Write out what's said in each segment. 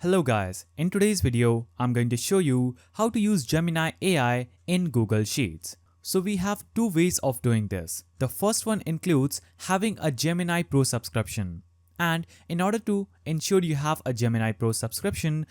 Hello guys, in today's video, I'm going to show you how to use Gemini AI in Google Sheets. So we have two ways of doing this. The first one includes having a Gemini Pro subscription. And in order to ensure you have a Gemini Pro subscription,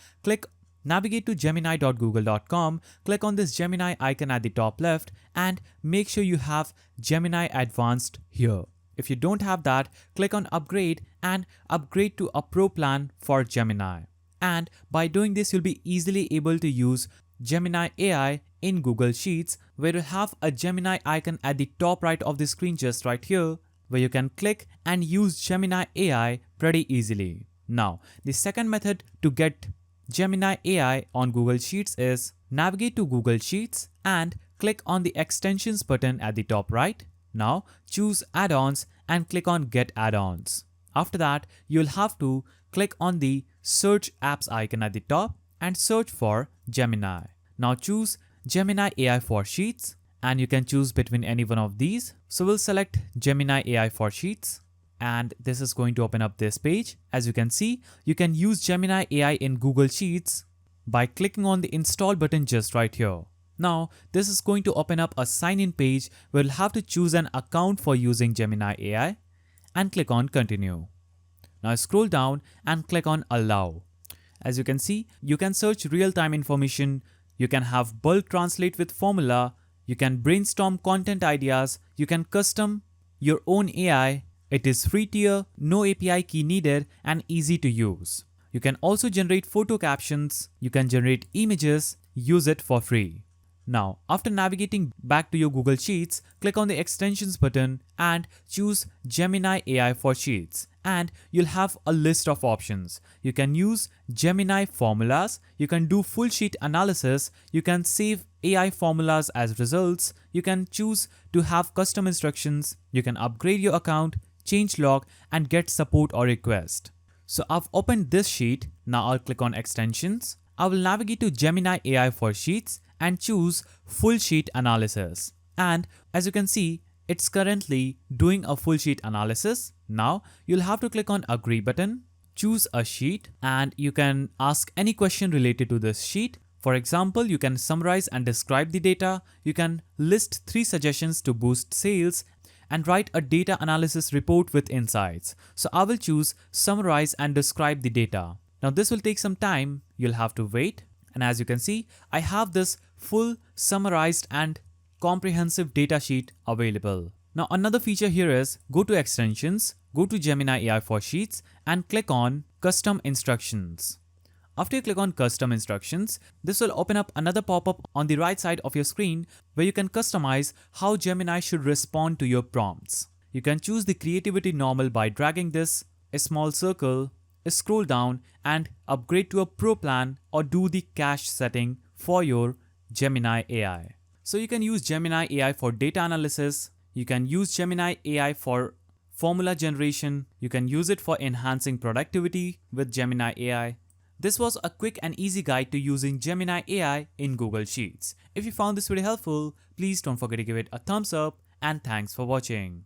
navigate to gemini.google.com, click on this Gemini icon at the top left and make sure you have Gemini Advanced here. If you don't have that, click on upgrade and upgrade to a Pro plan for Gemini. And by doing this, you'll be easily able to use Gemini AI in Google Sheets, where you have a Gemini icon at the top right of the screen just right here, where you can click and use Gemini AI pretty easily. Now, the second method to get Gemini AI on Google Sheets is navigate to Google Sheets and click on the extensions button at the top right. Now, choose add-ons and click on get add-ons. After that, you'll have to click on the search apps icon at the top and search for Gemini. Now choose Gemini AI for Sheets and you can choose between any one of these. So we'll select Gemini AI for Sheets and this is going to open up this page. As you can see, you can use Gemini AI in Google Sheets by clicking on the install button just right here. Now, this is going to open up a sign-in page where you'll have to choose an account for using Gemini AI and click on continue. Now scroll down and click on allow. As you can see, you can search real-time information, you can have bulk translate with formula, you can brainstorm content ideas, you can custom your own AI. It is free tier, no API key needed and easy to use. You can also generate photo captions, you can generate images, use it for free. Now, after navigating back to your Google Sheets, click on the extensions button and choose Gemini AI for Sheets. And you'll have a list of options. You can use Gemini formulas, you can do full sheet analysis, you can save AI formulas as results, you can choose to have custom instructions, you can upgrade your account, change log and get support or request. So I've opened this sheet, now I'll click on extensions. I will navigate to Gemini AI for Sheets and choose full sheet analysis. And as you can see, it's currently doing a full sheet analysis. Now you'll have to click on agree button, choose a sheet and you can ask any question related to this sheet. For example, you can summarize and describe the data. You can list 3 suggestions to boost sales and write a data analysis report with insights. So I will choose summarize and describe the data. Now this will take some time, you'll have to wait. And as you can see, I have this full summarized and comprehensive data sheet available. Now another feature here is go to extensions, go to Gemini AI for Sheets and click on custom instructions. After you click on custom instructions, this will open up another pop-up on the right side of your screen where you can customize how Gemini should respond to your prompts. You can choose the creativity normal by dragging this, a small circle, scroll down and upgrade to a Pro plan or do the cache setting for your Gemini AI. So you can use Gemini AI for data analysis, you can use Gemini AI for formula generation, you can use it for enhancing productivity with Gemini AI. This was a quick and easy guide to using Gemini AI in Google Sheets. If you found this video helpful, please don't forget to give it a thumbs up and thanks for watching.